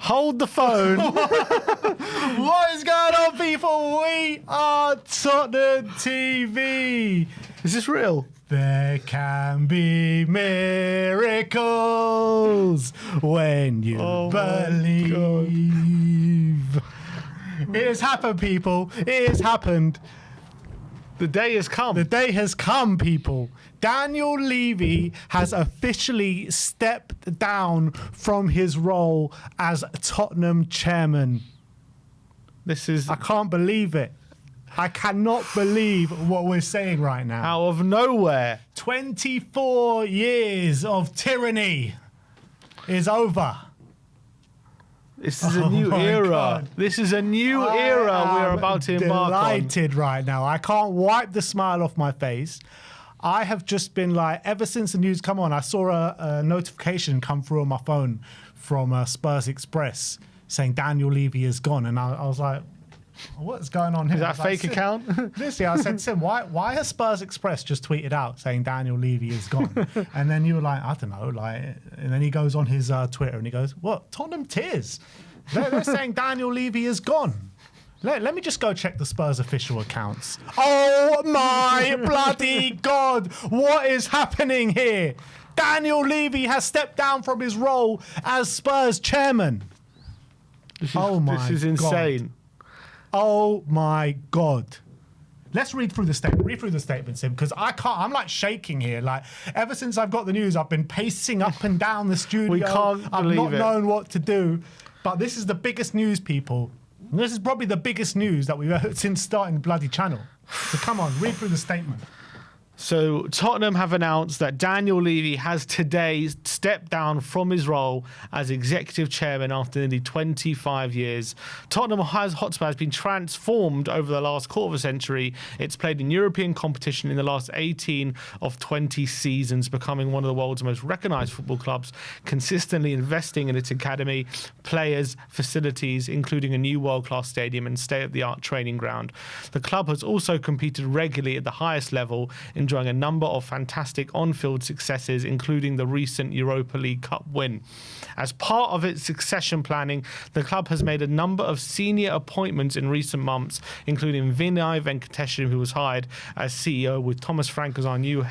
Hold the phone. What is going on, people? We are Tottenham TV. Is this real? There can be miracles when you believe. It has happened, people. It has happened. The day has come. The day has come, people. Daniel Levy has officially stepped down from his role as Tottenham chairman. I can't believe it. I cannot believe what we're saying right now. Out of nowhere. 24 years of tyranny is over. This is a new era. God. This is a new era we're about to embark on. I'm delighted right now. I can't wipe the smile off my face. I have just been like, ever since the news come on, I saw a notification come through on my phone from Spurs Express saying Daniel Levy is gone. And I was like, what's going on here? Is that a fake account? Literally, I said to him, why has Spurs Express just tweeted out saying Daniel Levy is gone? And then you were like, I don't know. And then he goes on his Twitter and he goes, what? Tottenham Tears. They're saying Daniel Levy is gone. Let me just go check the Spurs official accounts. Oh my bloody God. What is happening here? Daniel Levy has stepped down from his role as Spurs chairman. This is insane. Oh my God. Let's read through the statement. Read through the statement, Sim, because I can't. I'm like shaking here. Like ever since I've got the news, I've been pacing up and down the studio. We can't I've believe not it. known what to do. But this is the biggest news, people. This is probably the biggest news that we've heard since starting the bloody channel. So come on, read through the statement. So Tottenham have announced that Daniel Levy has today stepped down from his role as executive chairman after nearly 25 years. Tottenham Hotspur has been transformed over the last quarter of a century. It's played in European competition in the last 18 of 20 seasons, becoming one of the world's most recognised football clubs, consistently investing in its academy, players, facilities, including a new world-class stadium and state-of-the-art training ground. The club has also competed regularly at the highest level, enjoying a number of fantastic on-field successes, including the recent Europa League Cup win. As part of its succession planning, the club has made a number of senior appointments in recent months, including Vinay Venkatesham, who was hired as CEO, with Thomas Frank as our new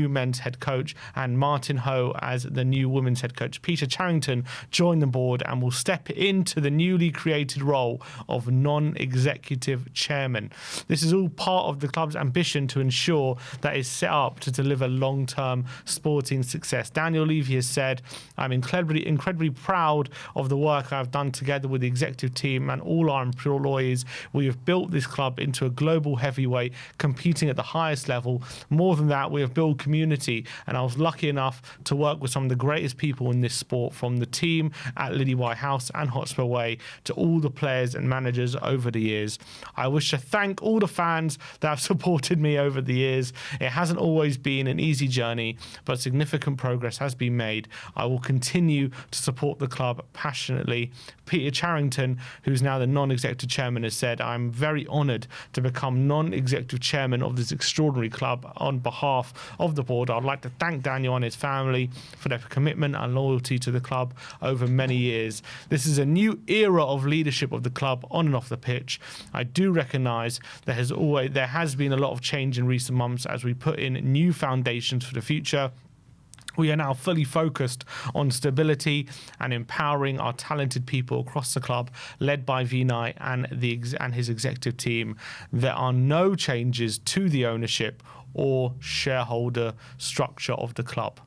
men's head coach, and Martin Ho as the new women's head coach. Peter Charrington joined the board and will step into the newly created role of non-executive chairman. This is all part of the club's ambition to ensure that is set up to deliver long-term sporting success. Daniel Levy has said, I'm incredibly proud of the work I've done together with the executive team and all our employees. We have built this club into a global heavyweight, competing at the highest level. More than that, we have built community, and I was lucky enough to work with some of the greatest people in this sport, from the team at Lily White House and Hotspur Way to all the players and managers over the years. I wish to thank all the fans that have supported me over the years. It hasn't always been an easy journey, but significant progress has been made. I will continue to support the club passionately. Peter Charrington, who's now the non-executive chairman, has said, I'm very honoured to become non-executive chairman of this extraordinary club. On behalf of the board, I'd like to thank Daniel and his family for their commitment and loyalty to the club over many years. This is a new era of leadership of the club on and off the pitch. I do recognise there has been a lot of change in recent months as we put in new foundations for the future. We are now fully focused on stability and empowering our talented people across the club, led by Vinay and his executive team. There are no changes to the ownership or shareholder structure of the club.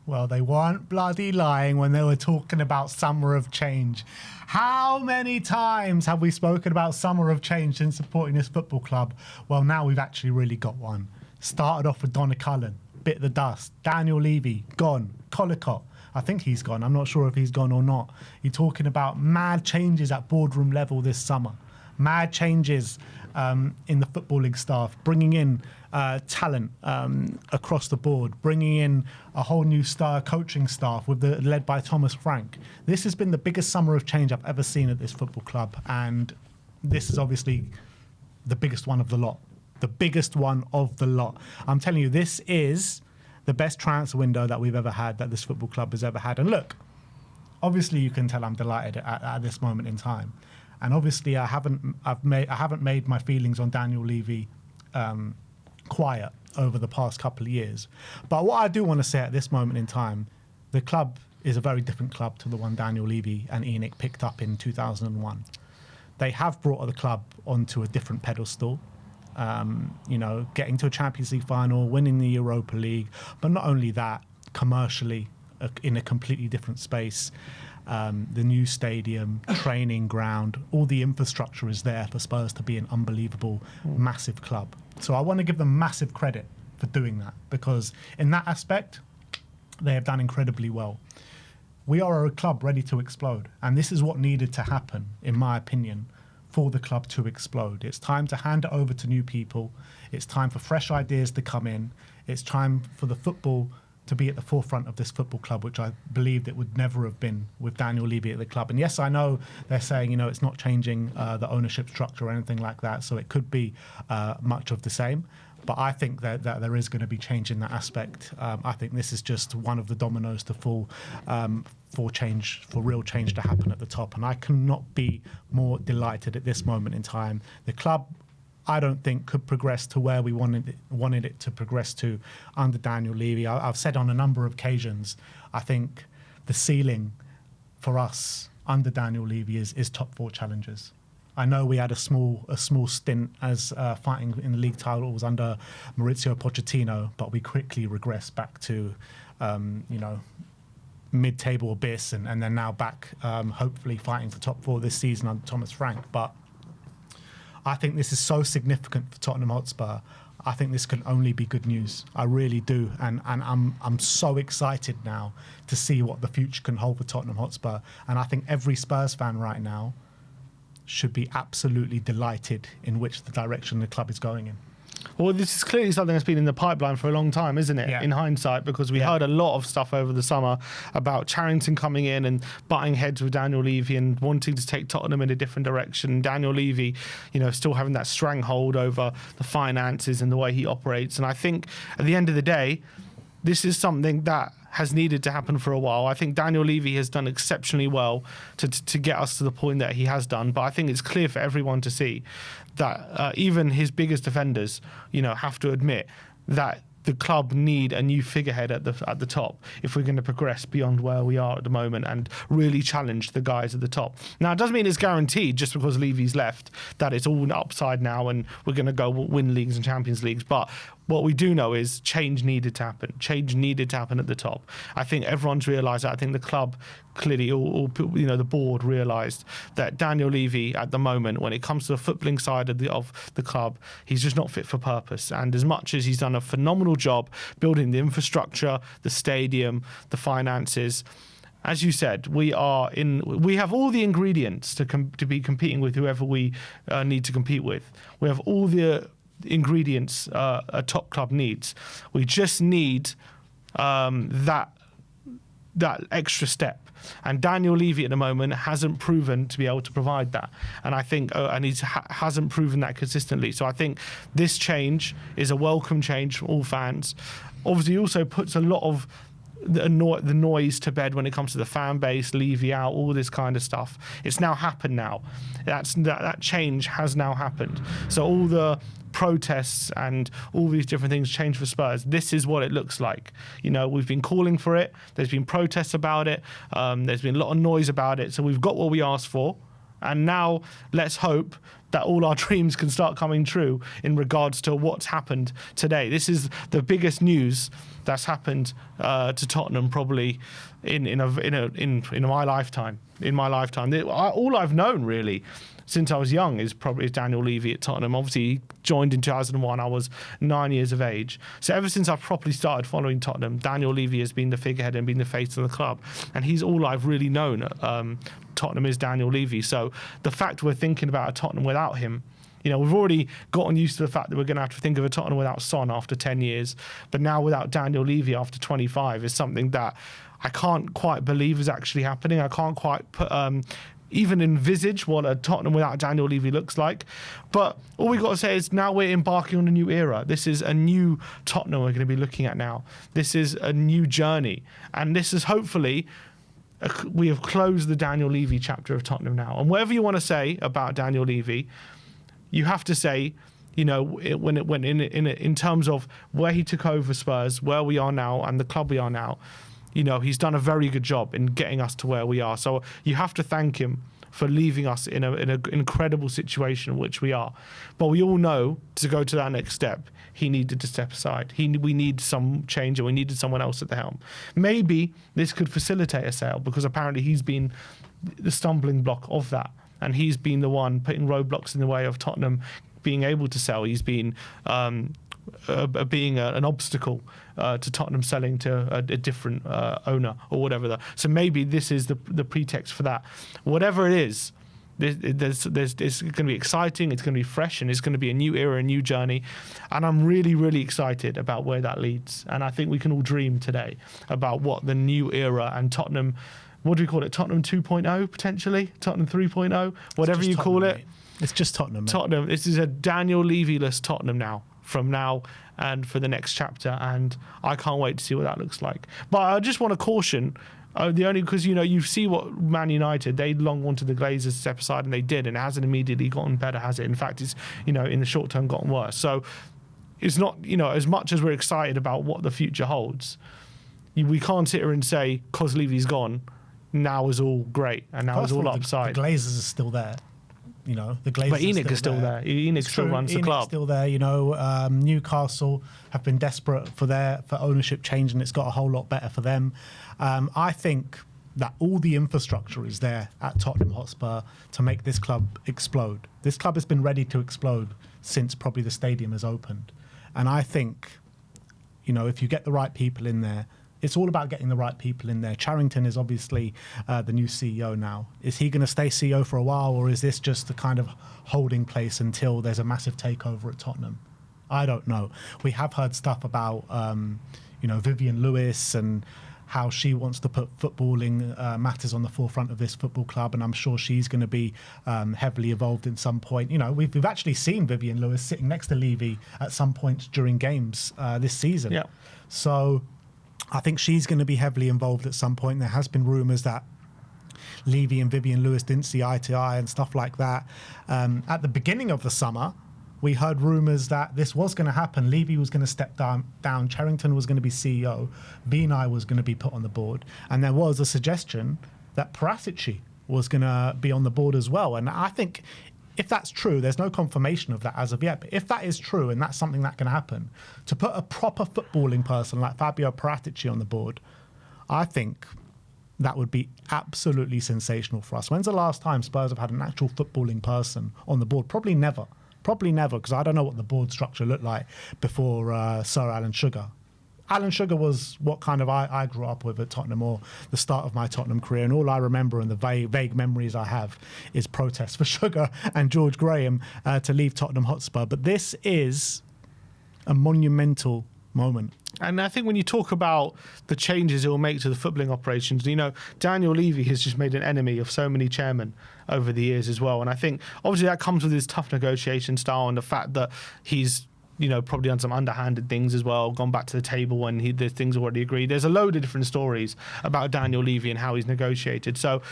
Well, they weren't bloody lying when they were talking about summer of change. How many times have we spoken about summer of change in supporting this football club? Well, now we've actually really got one. Started off with Donna Cullen, bit the dust. Daniel Levy, gone. Collicott, I think he's gone. I'm not sure if he's gone or not. You're talking about mad changes at boardroom level this summer. Mad changes in the footballing staff, bringing in talent across the board, bringing in a whole new coaching staff led by Thomas Frank. This has been the biggest summer of change I've ever seen at this football club, and this is obviously the biggest one of the lot. The biggest one of the lot. I'm telling you, this is the best transfer window that we've ever had, that this football club has ever had. And look, obviously you can tell I'm delighted at this moment in time, and obviously I haven't made my feelings on Daniel Levy quiet over the past couple of years. But what I do want to say at this moment in time, the club is a very different club to the one Daniel Levy and ENIC picked up in 2001. They have brought the club onto a different pedestal. Getting to a Champions League final, winning the Europa League, but not only that, commercially in a completely different space. The new stadium, training ground, all the infrastructure is there for Spurs to be an unbelievable, massive club. So I want to give them massive credit for doing that, because in that aspect, they have done incredibly well. We are a club ready to explode, and this is what needed to happen, in my opinion, for the club to explode. It's time to hand it over to new people. It's time for fresh ideas to come in. It's time for the football to be at the forefront of this football club, which I believed it would never have been with Daniel Levy at the club. And yes, I know they're saying, it's not changing the ownership structure or anything like that, so it could be much of the same. But I think that there is going to be change in that aspect. I think this is just one of the dominoes to fall for real change to happen at the top. And I cannot be more delighted at this moment in time. The club, I don't think, could progress to where we wanted it to progress to under Daniel Levy. I've said on a number of occasions, I think the ceiling for us under Daniel Levy is top 4 challengers. I know we had a small stint as fighting in the league titles under Maurizio Pochettino, but we quickly regressed back to, mid-table abyss, and then now back, hopefully fighting for top 4 this season under Thomas Frank. But I think this is so significant for Tottenham Hotspur. I think this can only be good news. I really do, and I'm so excited now to see what the future can hold for Tottenham Hotspur. And I think every Spurs fan right now should be absolutely delighted in which the direction the club is going in. Well, this is clearly something that's been in the pipeline for a long time, isn't it? Yeah. In hindsight, because we heard a lot of stuff over the summer about Charrington coming in and butting heads with Daniel Levy and wanting to take Tottenham in a different direction. Daniel Levy, still having that stranglehold over the finances and the way he operates. And I think at the end of the day, this is something that has needed to happen for a while. I think Daniel Levy has done exceptionally well to get us to the point that he has done. But I think it's clear for everyone to see that even his biggest defenders, have to admit that the club need a new figurehead at the top if we're going to progress beyond where we are at the moment and really challenge the guys at the top. Now, it doesn't mean it's guaranteed just because Levy's left that it's all upside now and we're going to go win leagues and Champions Leagues. But what we do know is change needed to happen. Change needed to happen at the top. I think everyone's realised that. I think the club clearly, the board realised that Daniel Levy at the moment, when it comes to the footballing side of the club, he's just not fit for purpose. And as much as he's done a phenomenal job building the infrastructure, the stadium, the finances, as you said, we have all the ingredients to be competing with whoever we need to compete with. We have all the ingredients a top club needs. We just need that extra step. And Daniel Levy at the moment hasn't proven to be able to provide that. And I think, and he hasn't proven that consistently. So I think this change is a welcome change for all fans. Obviously, also puts a lot of the noise to bed when it comes to the fan base, Levy out, all this kind of stuff. It's now happened now. That change has now happened. So all the protests and all these different things change for Spurs. This is what it looks like. We've been calling for it. There's been protests about it. There's been a lot of noise about it. So we've got what we asked for. And now let's hope that all our dreams can start coming true in regards to what's happened today. This is the biggest news that's happened to Tottenham probably in my lifetime. All I've known really since I was young is probably Daniel Levy at Tottenham. Obviously, he joined in 2001. I was 9 years of age. So ever since I've properly started following Tottenham, Daniel Levy has been the figurehead and been the face of the club. And he's all I've really known. Tottenham is Daniel Levy. So the fact we're thinking about a Tottenham without him, we've already gotten used to the fact that we're going to have to think of a Tottenham without Son after 10 years. But now without Daniel Levy after 25 is something that I can't quite believe is actually happening. I can't quite even envisage what a Tottenham without Daniel Levy looks like. But all we got to say is now we're embarking on a new era. This is a new Tottenham we're going to be looking at now. This is a new journey. And this is hopefully we have closed the Daniel Levy chapter of Tottenham now. And whatever you want to say about Daniel Levy, you have to say, you know, when in terms of where he took over Spurs, where we are now, and the club we are now, you know, he's done a very good job in getting us to where we are. So you have to thank him for leaving us in an incredible situation in which we are. But we all know, to go to that next step, he needed to step aside. We need some change, and we needed someone else at the helm. Maybe this could facilitate a sale, because apparently he's been the stumbling block of that, and he's been the one putting roadblocks in the way of Tottenham being able to sell. He's been being an obstacle to Tottenham selling to a different owner or whatever. So maybe this is the pretext for that. Whatever it is, it's going to be exciting, it's going to be fresh, and it's going to be a new era, a new journey. And I'm really, really excited about where that leads. And I think we can all dream today about what the new era and Tottenham, what do we call it? Tottenham 2.0, potentially? Tottenham 3.0? Whatever you call it. Mate. It's just Tottenham. Mate. Tottenham. This is a Daniel Levy-less Tottenham now, from now and for the next chapter. And I can't wait to see what that looks like. But I just want to caution, because, you know, you see what Man United, they long wanted the Glazers to step aside, and they did, and it hasn't immediately gotten better, has it? In fact, it's, you know, in the short term gotten worse. So it's not, you know, as much as we're excited about what the future holds, we can't sit here and say, because Levy's gone, now is all great and now is all upside. The Glazers are still there. You know, the Glazers. But Enoch is still there. Enoch still runs the club. Enoch's still there. You know, Newcastle have been desperate for ownership change, and it's got a whole lot better for them. I think that all the infrastructure is there at Tottenham Hotspur to make this club explode. This club has been ready to explode since probably the stadium has opened. And I think, you know, if you get the right people in there, it's all about getting the right people in there. Charrington is obviously the new CEO now. Is he going to stay CEO for a while, or is this just the kind of holding place until there's a massive takeover at Tottenham? I don't know. We have heard stuff about, you know, Vivian Lewis and how she wants to put footballing matters on the forefront of this football club, and I'm sure she's going to be heavily involved in some point. You know, we've actually seen Vivian Lewis sitting next to Levy at some points during games this season. Yeah. So I think she's going to be heavily involved at some point. There has been rumours that Levy and Vivian Lewis didn't see eye to eye and stuff like that. At the beginning of the summer, we heard rumours that this was going to happen. Levy was going to step down. Charrington was going to be CEO. Vinay was going to be put on the board. And there was a suggestion that Paratici was going to be on the board as well. And I think if that's true, there's no confirmation of that as of yet. But if that is true and that's something that can happen, to put a proper footballing person like Fabio Paratici on the board, I think that would be absolutely sensational for us. When's the last time Spurs have had an actual footballing person on the board? Probably never. Probably never, because I don't know what the board structure looked like before Sir Alan Sugar. Alan Sugar was what kind of I grew up with at Tottenham, or the start of my Tottenham career, and all I remember and the vague memories I have is protests for Sugar and George Graham to leave Tottenham Hotspur. But this is a monumental moment. And I think when you talk about the changes it will make to the footballing operations, you know, Daniel Levy has just made an enemy of so many chairmen over the years as well. And I think obviously that comes with his tough negotiation style and the fact that he's, you know, probably done some underhanded things as well, gone back to the table when the things already agreed. There's a load of different stories about Daniel Levy and how he's negotiated. So,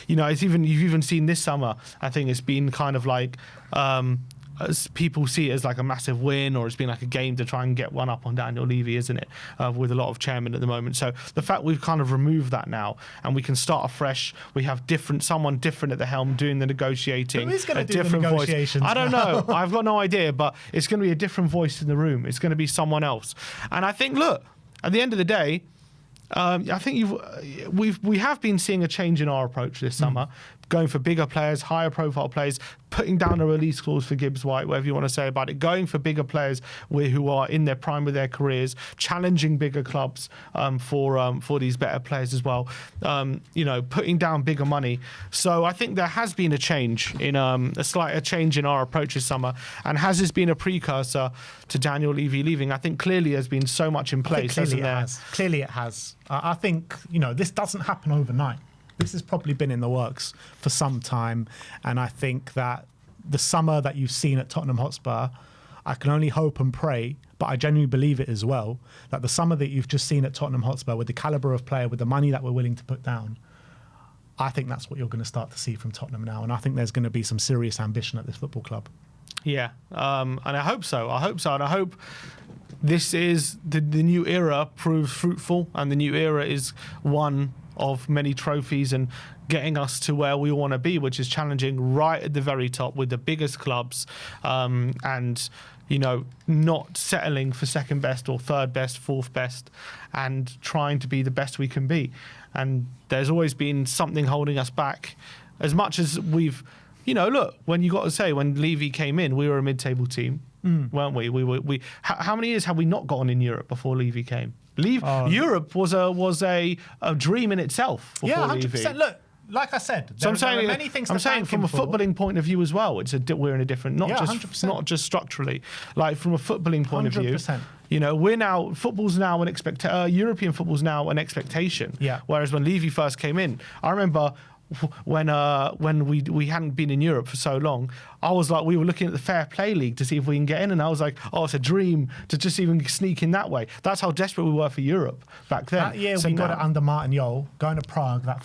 you know, you've even seen this summer, I think it's been kind of like, as people see it as like a massive win, or it's been like a game to try and get one up on Daniel Levy, isn't it? With a lot of chairmen at the moment. So the fact we've kind of removed that now and we can start afresh, we have someone different at the helm doing the negotiating. Who is going to do different the negotiations? I don't know. I've got no idea, but it's going to be a different voice in the room. It's going to be someone else. And I think, look, at the end of the day, I think we have been seeing a change in our approach this summer, going for bigger players, higher profile players, putting down a release clause for Gibbs White, whatever you want to say about it, going for bigger players who are in their prime of their careers, challenging bigger clubs for these better players as well, you know, putting down bigger money. So I think there has been a change in a slight change in our approach this summer. And has this been a precursor to Daniel Levy leaving? I think clearly there's been so much in place, hasn't there? Clearly it has. I think, you know, this doesn't happen overnight. This has probably been in the works for some time. And I think that the summer that you've seen at Tottenham Hotspur, I can only hope and pray, but I genuinely believe it as well, that the summer that you've just seen at Tottenham Hotspur, with the calibre of player, with the money that we're willing to put down, I think that's what you're going to start to see from Tottenham now. And I think there's going to be some serious ambition at this football club. Yeah, and I hope so. And I hope this is the new era proves fruitful, and the new era is one of many trophies and getting us to where we want to be, which is challenging right at the very top with the biggest clubs, and not settling for second best or third best, fourth best, and trying to be the best we can be. And there's always been something holding us back, as much as we've. Look, when Levy came in, we were a mid-table team, weren't we? How many years have we not gotten in Europe before Levy came? Europe was a dream in itself before Levy. 100%. Look, like I said, there are many things I'm saying from a footballing point of view as well, we're in a different, not just structurally, like from a footballing point of view. 100%. Football's now European football's now an expectation. Yeah. Whereas when Levy first came in, I remember when we hadn't been in Europe for so long, I was like, we were looking at the Fair Play League to see if we can get in, and I was like, oh, it's a dream to just even sneak in that way. That's how desperate we were for Europe back then. That year we got it under Martin Jol, going to Prague, that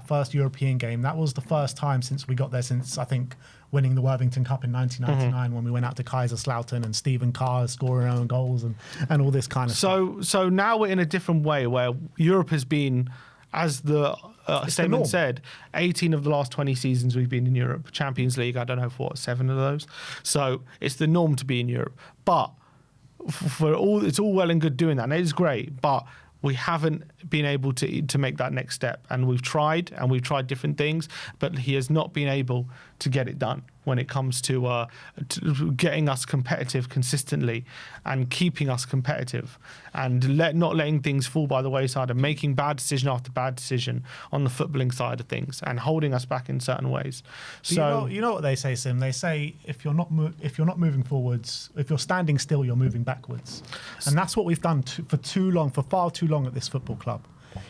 first European game. That was the first time since we got there, since I think winning the Worthington Cup in 1999, when we went out to Kaiserslautern and Stephen Carr scoring our own goals and all this kind of stuff. So now we're in a different way where Europe has been, as the statement said, 18 of the last 20 seasons we've been in Europe. Champions League, I don't know, for 7 of those. So it's the norm to be in Europe. But it's all well and good doing that, and it is great, but we haven't been able to make that next step. And we've tried different things, but he has not been able to get it done when it comes to getting us competitive consistently and keeping us competitive, and not letting things fall by the wayside, and making bad decision after bad decision on the footballing side of things and holding us back in certain ways. So you know what they say, Sim? They say if you're not moving forwards, if you're standing still, you're moving backwards, and that's what we've done for far too long at this football club.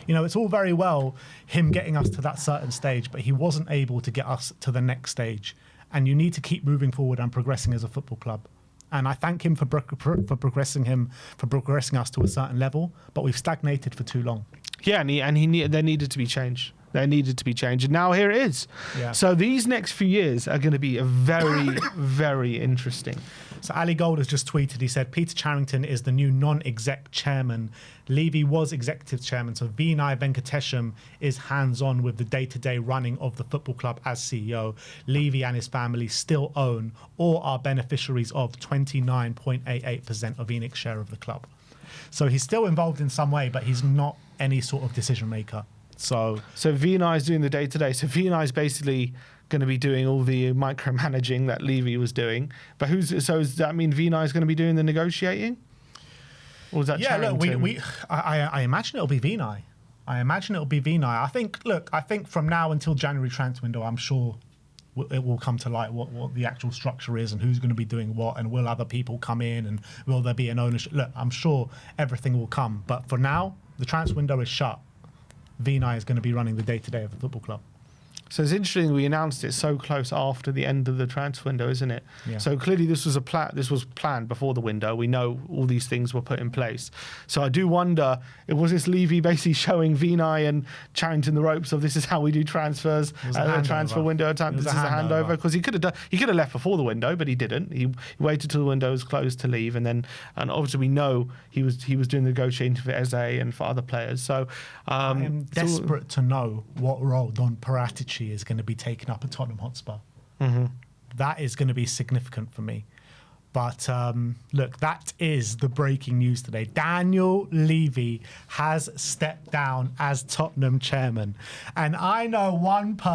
It's all very well him getting us to that certain stage, but he wasn't able to get us to the next stage. And you need to keep moving forward and progressing as a football club. And I thank him for progressing us to a certain level, but we've stagnated for too long. Yeah, there needed to be change. And now here it is. Yeah. So these next few years are going to be very, very interesting. So Ali Gold has just tweeted, he said, Peter Charrington is the new non-exec chairman. Levy was executive chairman, so Vinay Venkatesham is hands-on with the day-to-day running of the football club as CEO. Levy and his family still own or are beneficiaries of 29.88% of ENIC's share of the club. So he's still involved in some way, but he's not any sort of decision maker. So Vinay is doing the day-to-day. So Vinay is basically going to be doing all the micromanaging that Levy was doing. But does that mean Vinay is going to be doing the negotiating? Or is that Charrington? Look, I imagine it'll be Vinay. I think from now until January transfer window, I'm sure it will come to light what the actual structure is and who's going to be doing what, and will other people come in, and will there be an ownership? Look, I'm sure everything will come. But for now, the transfer window is shut. Vinay is going to be running the day-to-day of the football club. So it's interesting we announced it so close after the end of the transfer window, isn't it? Yeah. So clearly this was planned before the window. We know all these things were put in place. So I do wonder, was this Levy basically showing Vinay and Charrington the ropes of this is how we do transfers at the transfer window? This is a handover, because he could have left before the window, but he didn't. He waited till the window was closed to leave, and obviously we know he was doing the negotiating for Eze and for other players. So I am desperate to know what role Don Paratici is going to be taken up at Tottenham Hotspur. Mm-hmm. That is going to be significant for me. But look, that is the breaking news today. Daniel Levy has stepped down as Tottenham chairman. And I know one person